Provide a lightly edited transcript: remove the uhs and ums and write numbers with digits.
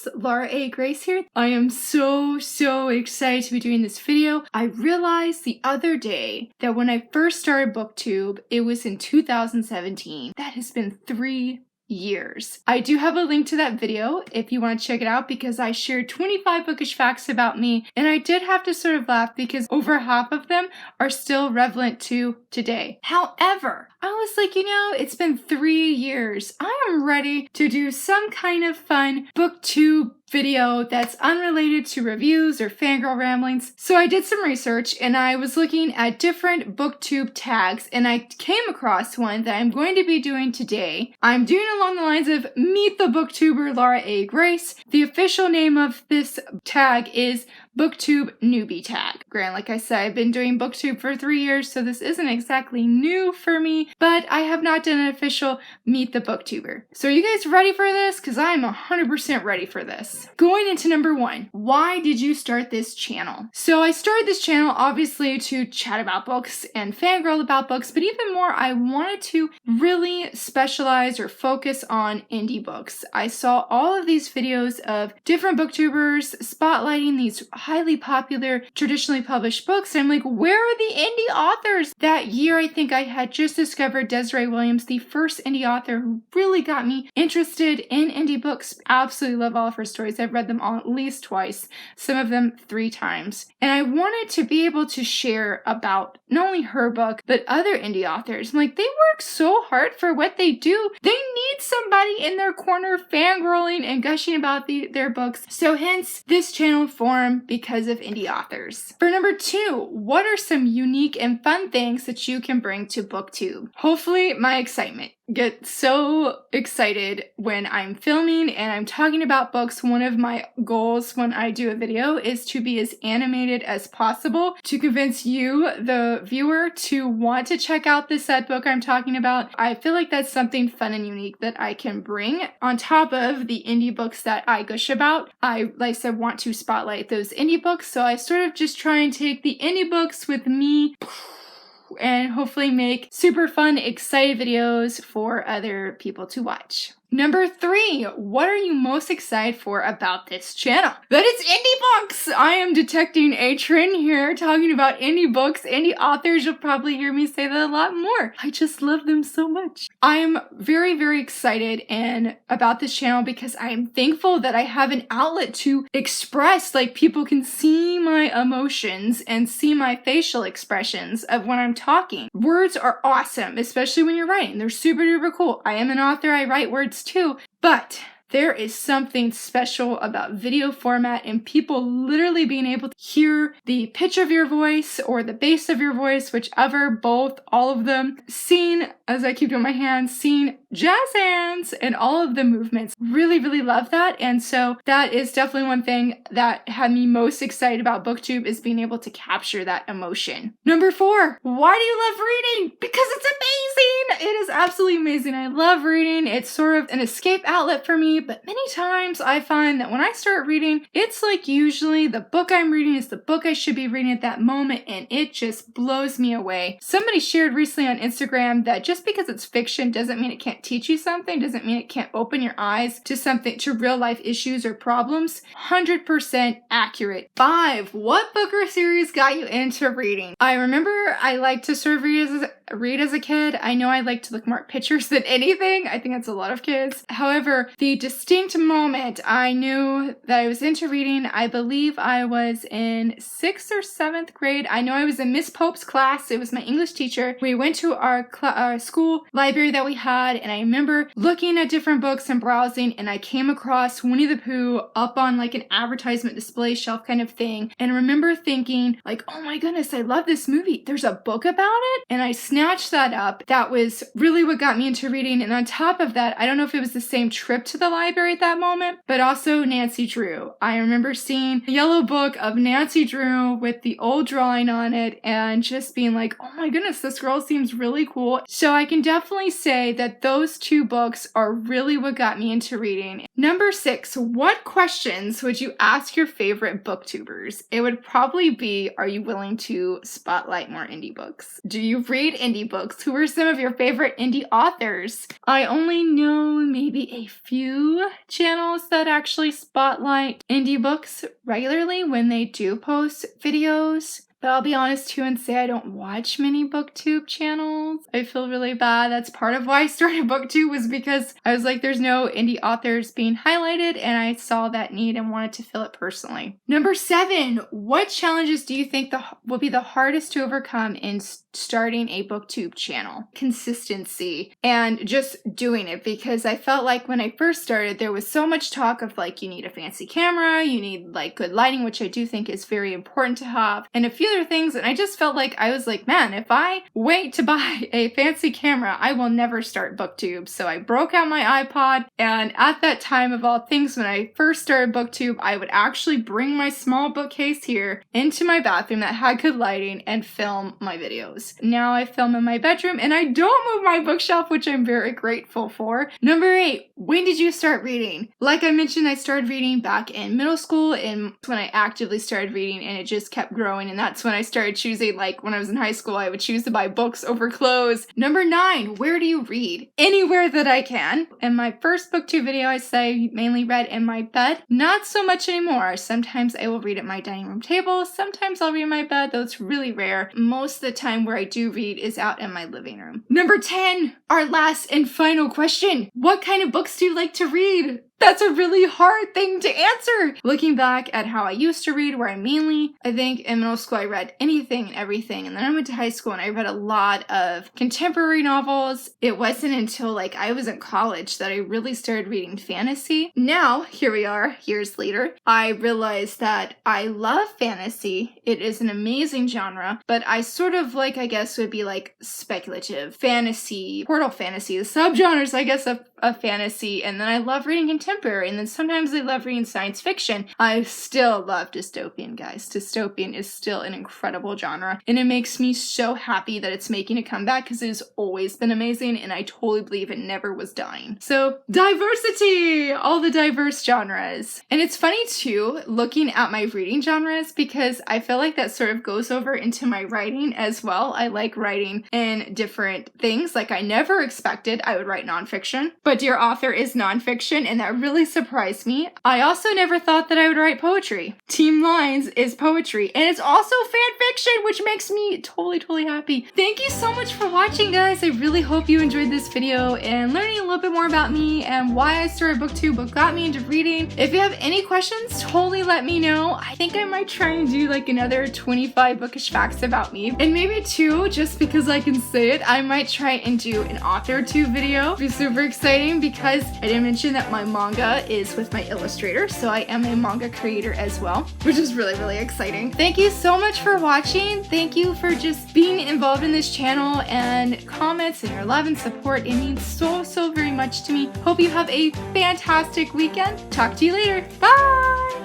guys, Laura A. Grace here. I am so excited to be doing this video. I realized the other day that when I first started BookTube, it was in 2017. That has been 3 years. I do have a link to that video if you want to check it out because I shared 25 bookish facts about me, and I did have to sort of laugh because over half of them are still relevant to today. However, I was like, it's been 3 years. I am ready to do some kind of fun BookTube video that's unrelated to reviews or fangirl ramblings. So I did some research and I was looking at different BookTube tags and I came across one that I'm going to be doing today. I'm doing along the lines of Meet the BookTuber Laura A. Grace. The official name of this tag is BookTube Newbie Tag. Grant, like I said, I've been doing BookTube for 3 years, so this isn't exactly new for me, but I have not done an official Meet the BookTuber. So are you guys ready for this? Because I'm 100% ready for this. Going into number 1, why did you start this channel? So I started this channel obviously to chat about books and fangirl about books, but even more, I wanted to really specialize or focus on indie books. I saw all of these videos of different booktubers spotlighting these highly popular, traditionally published books. And I'm like, where are the indie authors? That year, I think I had just discovered Desiree Williams, the first indie author who really got me interested in indie books. Absolutely love all of her stories. I've read them all at least twice, some of them 3 times. And I wanted to be able to share about not only her book, but other indie authors. I'm like, they work so hard for what they do. They need somebody in their corner fangirling and gushing about their books. So hence this channel formed because of indie authors. For number 2, what are some unique and fun things that you can bring to BookTube? Hopefully my excitement. Get so excited when I'm filming and I'm talking about books. One of my goals when I do a video is to be as animated as possible to convince you, the viewer, to want to check out this said book I'm talking about. I feel like that's something fun and unique that I can bring on top of the indie books that I gush about. I, like I said, want to spotlight those indie books, so I sort of just try and take the indie books with me and hopefully make super fun, excited videos for other people to watch. Number 3, what are you most excited for about this channel? That it's indie books! I am detecting a trend here talking about indie books, indie authors. You'll probably hear me say that a lot more. I just love them so much. I'm very excited and about this channel because I am thankful that I have an outlet to express, like people can see my emotions and see my facial expressions of when I'm talking. Words are awesome, especially when you're writing. They're super duper cool. I am an author, I write words too, but there is something special about video format and people literally being able to hear the pitch of your voice or the bass of your voice, whichever, both, all of them, seeing, as I keep doing my hands, seeing jazz hands and all of the movements. Really love that. And so that is definitely one thing that had me most excited about BookTube is being able to capture that emotion. Number 4, why do you love reading? Because it's amazing! It is absolutely amazing. I love reading. It's sort of an escape outlet for me, but many times I find that when I start reading, it's like usually the book I'm reading is the book I should be reading at that moment, and it just blows me away. Somebody shared recently on Instagram that just because it's fiction doesn't mean it can't teach you something, doesn't mean it can't open your eyes to something, to real life issues or problems. 100% accurate. 5, what book or series got you into reading? I remember I liked to sort of read as a kid. I know I like to look more at pictures than anything. I think that's a lot of kids. However, the distinct moment I knew that I was into reading, I believe I was in 6th or 7th grade. I know I was in Miss Pope's class. It was my English teacher. We went to our school library that we had, and I remember looking at different books and browsing, and I came across Winnie the Pooh up on like an advertisement display shelf kind of thing, and I remember thinking like, oh my goodness, I love this movie. There's a book about it? And I snatched that up. That was really what got me into reading. And on top of that, I don't know if it was the same trip to the library at that moment, but also Nancy Drew. I remember seeing the yellow book of Nancy Drew with the old drawing on it and just being like, oh my goodness, this girl seems really cool. So I can definitely say that those 2 books are really what got me into reading. Number 6, what questions would you ask your favorite booktubers? It would probably be, are you willing to spotlight more indie books? Do you read indie books. Who are some of your favorite indie authors? I only know maybe a few channels that actually spotlight indie books regularly when they do post videos. But I'll be honest too and say I don't watch many BookTube channels. I feel really bad. That's part of why I started BookTube, was because I was like, there's no indie authors being highlighted, and I saw that need and wanted to fill it personally. Number 7, what challenges do you think will be the hardest to overcome in starting a BookTube channel? Consistency and just doing it, because I felt like when I first started, there was so much talk of like, you need a fancy camera, you need like good lighting, which I do think is very important to have, and a few other things, and I just felt like I was like, man, if I wait to buy a fancy camera, I will never start BookTube. So I broke out my iPod, and at that time of all things, when I first started BookTube, I would actually bring my small bookcase here into my bathroom that had good lighting and film my videos. Now I film in my bedroom, and I don't move my bookshelf, which I'm very grateful for. Number 8, when did you start reading? Like I mentioned, I started reading back in middle school, and when I actively started reading, and it just kept growing, and that's when I started choosing, like when I was in high school, I would choose to buy books over clothes. Number 9, where do you read? Anywhere that I can. In my first BookTube video, I say mainly read in my bed. Not so much anymore. Sometimes I will read at my dining room table. Sometimes I'll read in my bed, though it's really rare. Most of the time where I do read is out in my living room. Number 10, our last and final question. What kind of books do you like to read? That's a really hard thing to answer. Looking back at how I used to read, where I think in middle school I read anything and everything, and then I went to high school and I read a lot of contemporary novels. It wasn't until like I was in college that I really started reading fantasy. Now, here we are, years later, I realized that I love fantasy. It is an amazing genre, but I sort of like, I guess would be like speculative fantasy, portal fantasy, the subgenres, I guess, of fantasy, and then I love reading contemporary, and then sometimes I love reading science fiction. I still love dystopian, guys. Dystopian is still an incredible genre, and it makes me so happy that it's making a comeback, because it has always been amazing, and I totally believe it never was dying. So, diversity! All the diverse genres. And it's funny too, looking at my reading genres, because I feel like that sort of goes over into my writing as well. I like writing in different things. Like I never expected I would write nonfiction, but Dear Author is nonfiction, and that really surprised me. I also never thought that I would write poetry. Team Lines is poetry, and it's also fan fiction, which makes me totally happy. Thank you so much for watching, guys. I really hope you enjoyed this video and learning a little bit more about me and why I started BookTube, what got me into reading. If you have any questions, totally let me know. I think I might try and do like another 25 bookish facts about me, and maybe 2, just because I can say it. I might try and do an author tube video. It'll be super exciting, because I didn't mention that my manga is with my illustrator, so I am a manga creator as well, which is really exciting. Thank you so much for watching. Thank you for just being involved in this channel, and comments and your love and support. It means so very much to me. Hope you have a fantastic weekend. Talk to you later. Bye!